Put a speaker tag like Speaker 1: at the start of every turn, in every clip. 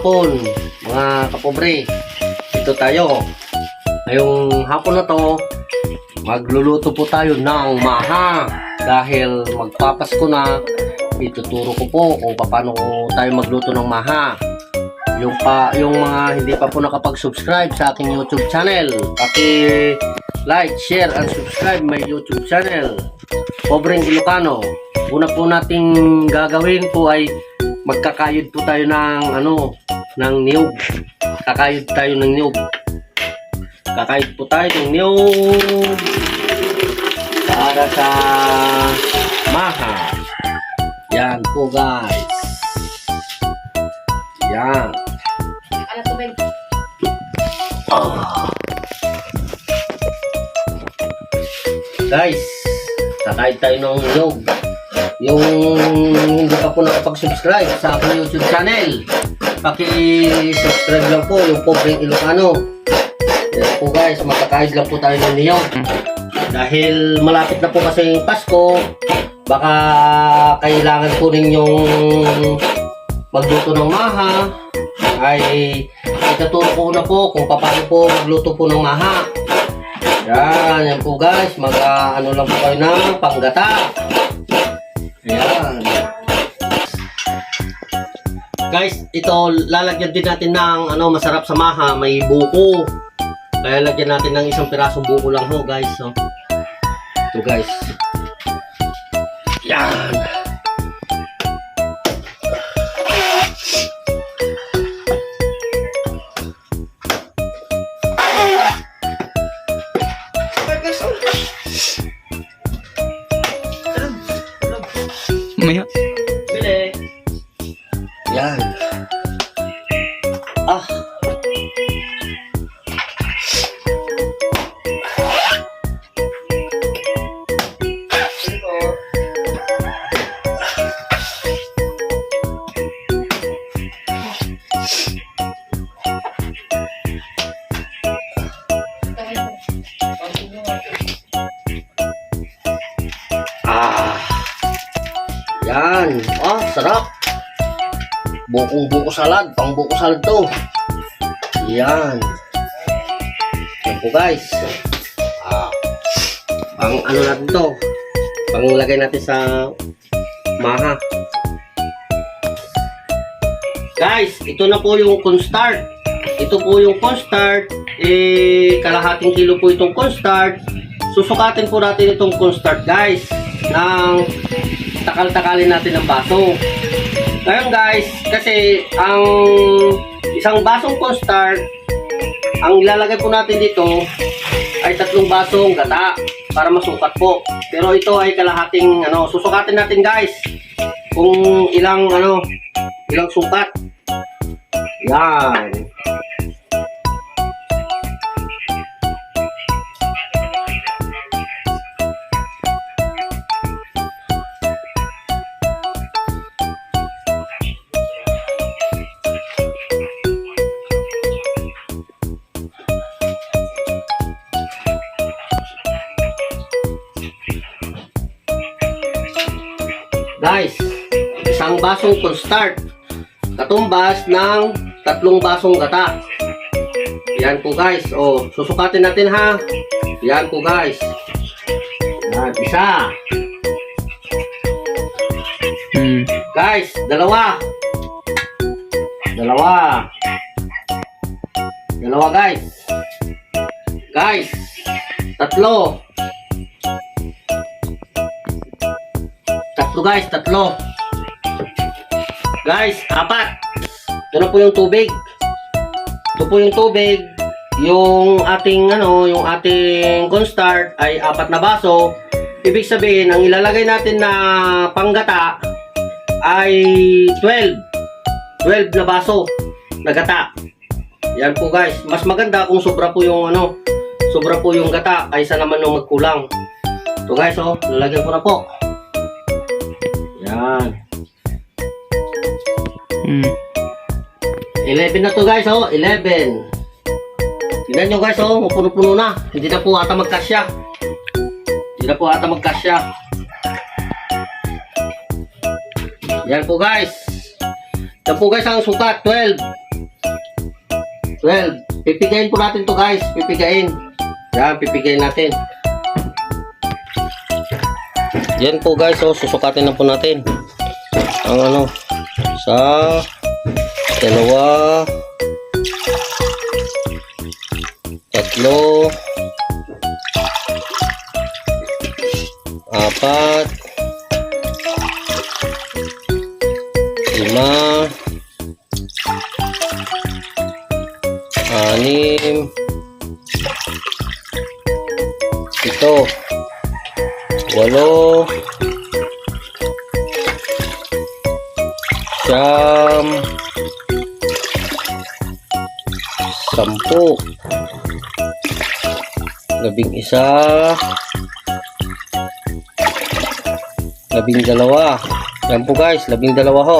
Speaker 1: hapon, mga kapobre. Ito tayo. Ngayong hapon na to, magluluto po tayo ng maha. Dahil magpapasko na, ituturo ko po kung paano tayo magluto ng maha. Yung mga hindi pa po nakapag-subscribe sa aking YouTube channel, paki-like, share, and subscribe my YouTube channel, Pobreng Ilocano. Una po nating gagawin po ay magkakayod po tayo ng niyog. Kakayod tayo ng niyog. Kakayod po tayo ng niyog para sa maha. Yan po guys. Yan. Guys, kakayod tayo ng niyog. Yung hindi pa po nakapag-subscribe sa aking YouTube channel, paki-subscribe lang po, yung Pobreng Ilocano. Yan po guys, magkakayod lang po tayo ng niyog. Dahil malapit na po kasi yung Pasko, baka kailangan po ninyong magluto ng maha. Ay ituturo ko na po kung paano po magluto po ng maha. Yan po guys, ano lang po kayo ng panggata. Ayan. Guys, ito lalagyan din natin ng masarap sa maha, may buko. Kaya lagyan natin ng isang pirasong buko lang ho guys. So, ito guys. Yan.
Speaker 2: Maya.
Speaker 1: Bili. Yan. Yan. Sarap. Bukong-buko salad. Pang-buko salad to. Yan. Yan po guys. Pang natin to. Panglagay natin sa maha. Guys, ito na po yung cornstarch. Ito po yung cornstarch. Kalahating kilo po itong cornstarch. Susukatin po natin itong cornstarch guys. Ng takal-takalin natin ng baso. Ngayon guys, kasi ang isang basong cornstarch, ang ilalagay po natin dito ay 3 basong gata para masukat po. Pero ito ay kalahating susukatin natin guys kung ilang sukat. Yan. Guys, isang basong cornstarch katumbas ng 3 basong gata. Yan po guys. Susukatin natin ha. Yan po guys. Yan, isa. Guys, dalawa guys. Guys, 3 guys, 3. Guys, 4. Ito na po yung tubig. Ito po yung tubig. Yung ating cornstarch ay 4 na baso. Ibig sabihin, ang ilalagay natin na panggata ay 12 na baso na gata. Yan po guys. Mas maganda kung sobra po yung gata kaysa naman yung magkulang. Ito guys, lalagyan ko na po. Yan. 11 na to guys, 11. Tingnan nyo guys, puno-puno na. Hindi na po ata magkasya. Yan po guys. Yan po guys ang sukat, 12. 12. Pipigayin po natin to guys. Pipigayin. Yan, pipigayin natin. Yan po guys, oh, susukatin na po natin. Ang ano, sa 2, 3, 4, 5, 6, 7, 8, 9, 10, 11, 12. Yan po guys, 12 ho.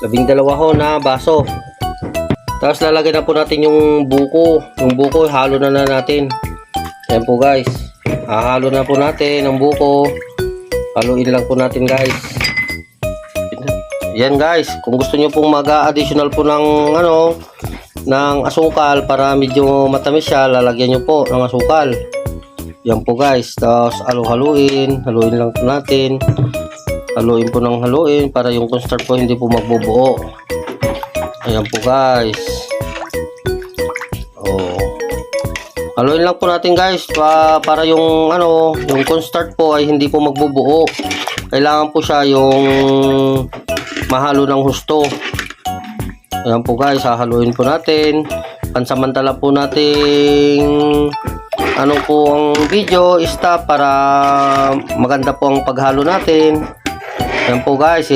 Speaker 1: 12 ho na baso. Tapos lalagyan na po natin yung buko. Yung buko halo na natin. Yan po guys. Hahalo na po natin ang buko. Haluin lang po natin guys. Yan guys, kung gusto niyo pong mag-additional po ng ano, ng asukal para medyo matamis siya, lalagyan niyo po ng asukal. Yan po guys. Tapos haluin lang po natin. Haluin po ng haluin para yung cornstarch po hindi po magbubuo. Ayan po guys. Oh. Haluin lang po natin guys para yung ano, yung cornstarch po ay hindi po magbubuo. Kailangan po siya yung mahalo ng husto. Ayan po guys, hahaluin po natin. Pansamantala po nating ano po ang video stop para maganda po ang paghalo natin. Ayan po guys,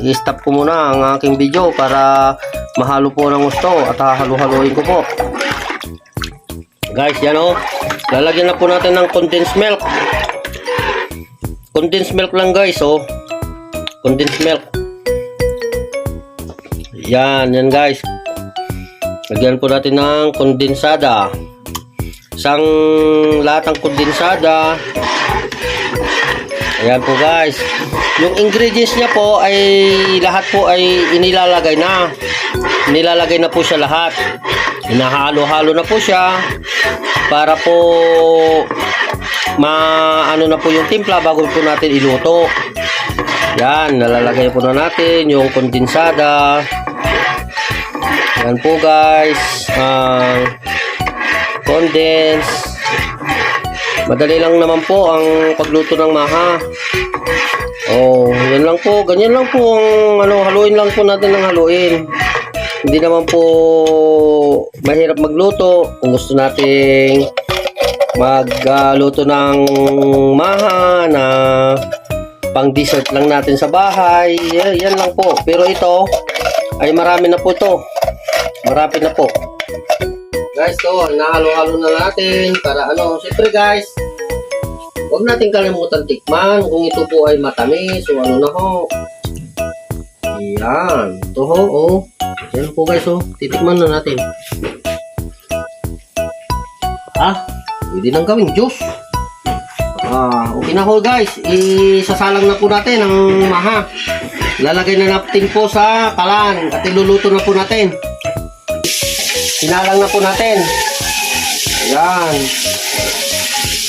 Speaker 1: i-stop ko muna ang aking video para mahalo po ng gusto at hahalo-haloin ko po. Guys, yan o. Lalagyan na po natin ng condensed milk. Condensed milk lang guys, oh. Condensed milk. Yan guys. Lagyan po natin ng kondensada. Isang latang kondensada. Ayan po guys. Yung ingredients niya po ay lahat po ay inilalagay na. Nilalagay na po siya lahat. Hinahalo-halo na po siya para po maano na po yung timpla bago po natin iluto. Yan, nalalagay po na natin yung kondensada. Yan po guys. Condense. Madali lang naman po ang pagluto ng maha. Oh, yan lang po. Ganyan lang po ang ano, haluin lang po natin ng haluin. Hindi naman po mahirap magluto. Kung gusto nating magluto ng maha na pang dessert lang natin sa bahay, yan lang po. Pero ito ay marami na po ito. Marami na po. Guys, to, nahalo-halo na natin para ano, siyempre guys, huwag natin kalimutan tikman kung ito po ay matamis o ano na ho. Yan, ito ho, oh. Yan po guys, oh. Titikman na natin. Pwede nang gawing juice. Okay na ho guys, isasalang na po natin ang maha. Lalagay na natin po sa kalan at iluluto na po natin. Sinalang na po natin. Ayan.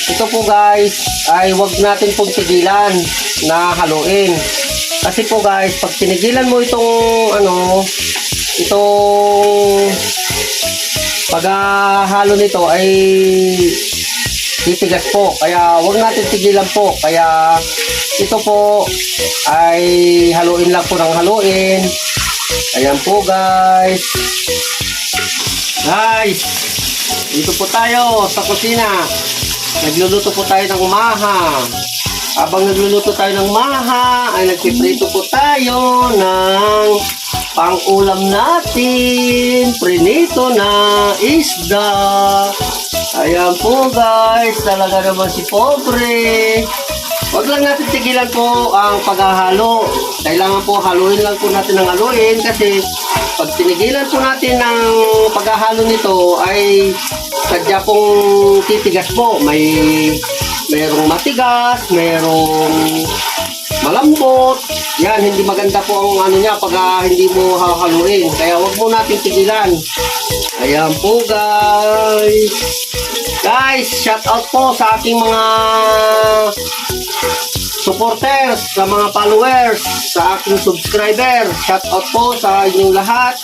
Speaker 1: Ito po guys, ay wag natin pong tigilan na haluin. Kasi po guys, pag tinigilan mo itong ano, itong paghahalo nito ay titigas po. Kaya wag natin tigilan po. Kaya ito po ay haluin lang po ng haluin. Ayan po guys. Guys, dito po tayo sa kusina. Nagluluto po tayo ng maha. Habang nagluluto tayo ng maha, ay nagpiprito po tayo ng pang-ulam natin. Prinito na isda. Ayan po guys, talaga naman si pobre. Huwag lang natin tigilan po ang paghahalo. Kailangan po haluin lang po natin ng haluin kasi pag tinigilan po natin ng paghahalo nito ay sadya pong titigas po. Mayroong matigas, mayroong malambot. Yan, hindi maganda po ang ano niya pag hindi mo hahaluin. Kaya huwag mo natin tigilan. Ayan po guys. Guys, shout out po sa aking mga supporters, sa mga followers, sa aking subscriber. Shout out po sa inyong lahat.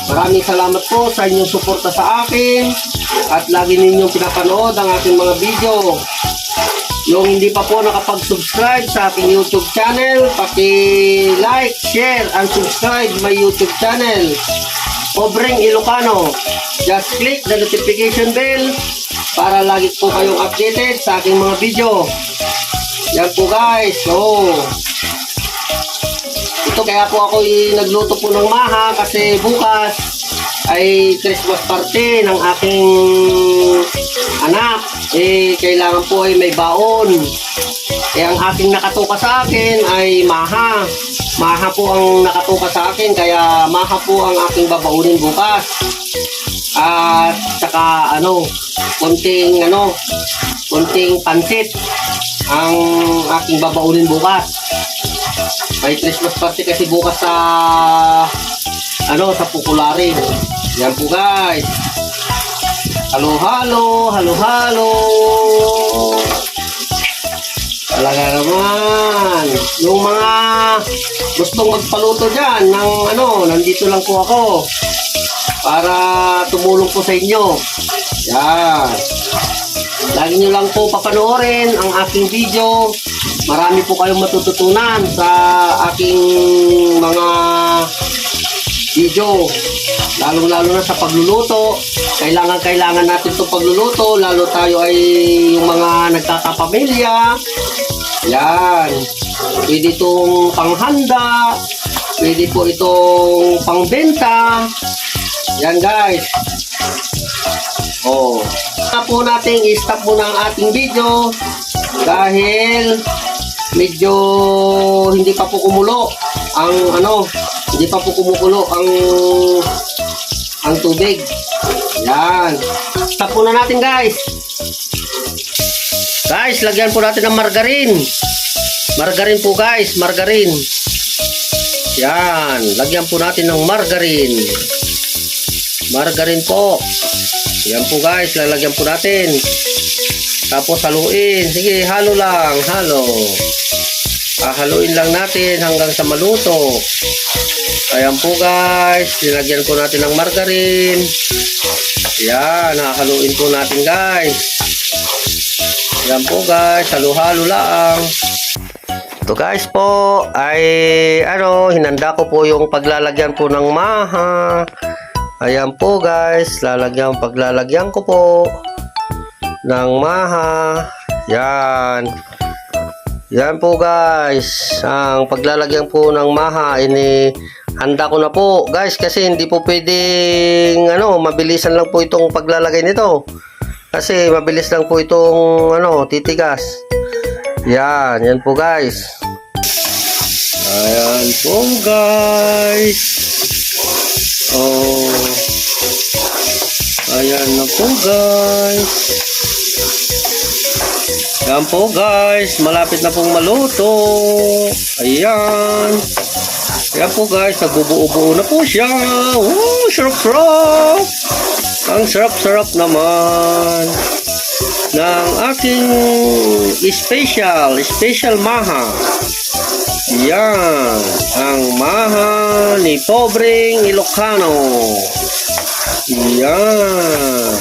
Speaker 1: Maraming salamat po sa inyong suporta sa akin at lagi ninyong pinapanood ang aking mga video. Yung hindi pa po nakapag-subscribe sa aking YouTube channel, paki-like, share, and subscribe my YouTube channel, Pobreng Ilocano. Just click the notification bell para lagi po kayong updated sa aking mga video. Yan po guys. So, ito kaya po ako nagluto po ng maha kasi bukas ay Christmas party ng aking anak. Kailangan po ay may baon. Ang aking nakatuka sa akin ay maha. Maha po ang nakatuka sa akin, kaya maha po ang aking babaunin bukas. At saka konting pansit ang aking babaunin bukas. May Christmas party kasi bukas sa Pukulari. Yan po guys. Halo-halo, halo-halo. Talaga naman. Yung mga gustong magpaluto dyan nandito lang po ako para tumulong po sa inyo. Yan. Lagi nyo lang po papanoorin ang aking video. Marami po kayong matututunan sa aking mga video. Lalo na sa pagluluto. Kailangan natin itong pagluluto. Lalo tayo ay yung mga nagkakapamilya. Yan. Pwede itong panghanda. Pwede po itong pangbenta. Yan guys. Oh. Po natin i-stop muna ang ating video dahil medyo hindi pa po kumulo hindi pa po kumukulo ang tubig. Yan. Stop muna natin guys. Guys, lagyan po natin ng margarine. Margarine po guys, margarine. Yan, lagyan po natin ng margarine. Margarine po. Yan po guys, lalagyan po natin. Tapos haluin. Sige, halo lang, halo. Haluin lang natin hanggang sa maluto. Ayan po guys, nilagyan po natin ng margarine. Yan, haluin po natin guys. Yan po guys, halo-halo lang. Ito guys po ay hinanda ko po yung paglalagyan po ng maha. Ayan po guys, paglalagyan ko po ng maha. Yan. Yan po guys, ang paglalagyan po ng maha handa ko na po guys, kasi hindi po pwedeng mabilisan lang po itong paglalagay nito. Kasi mabilis lang po itong titigas. Yan po guys. Ayan po guys. Oh. Ayan na po guys. Yan po guys, malapit na pong maluto. Ayan. Yan po guys, nagbubuo-buo na po siya. Oh, sarap-sarap. Ang sarap-sarap naman ng aking special maha. Yan, ang maha ni Pobreng Ilocano. Yan.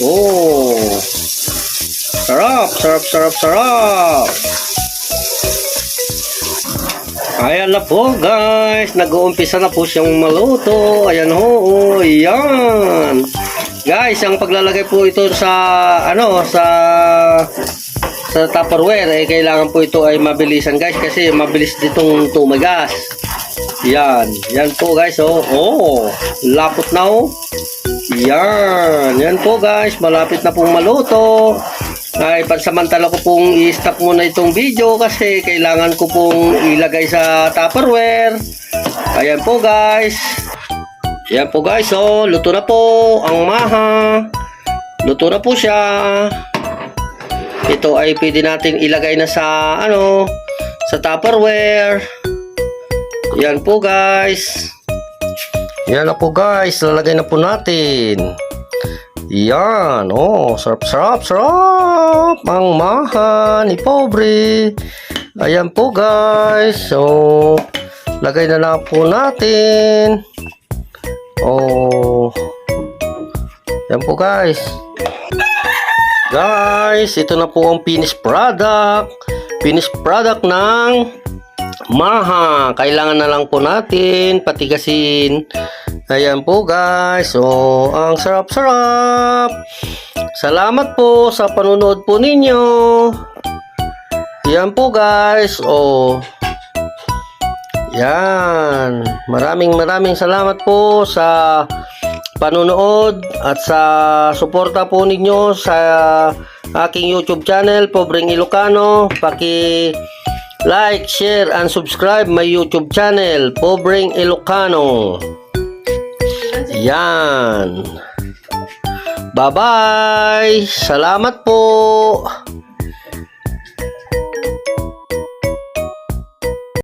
Speaker 1: Oh. Sarap. Ayan na po guys, nag-uumpisa na po siyang maluto. Ayan ho, yan. Guys, ang paglalagay po ito sa Tupperware, kailangan po ito ay mabilisan guys, kasi mabilis ditong tumagas. Yan po guys, lapot na Yan po guys, malapit na pong maluto. Ay pansamantala ko pong i-stop muna itong video kasi kailangan ko pong ilagay sa Tupperware. Ayan po guys. Yan po guys, luto na po ang maha. Luto na po siya. Ito ay pwede natin ilagay na sa sa Tupperware. Yan po guys. Yan na po guys, lalagay na po natin. Yan, oh, sarap. Ang maha ni Pobre. Ayan po guys. So, lagay na lang po natin. Oh. Yan po guys. Guys, ito na po ang finished product. Finished product ng maha. Kailangan na lang po natin patigasin. Ayan po guys. So, ang sarap. Salamat po sa panunood po ninyo. Yan po guys. Oh. Yan. Maraming salamat po sa panunood at sa suporta po ninyo sa aking YouTube channel, Pobreng Ilocano. Like, share, and subscribe my YouTube channel, Pobreng Ilocano. Yan. Bye-bye. Salamat po.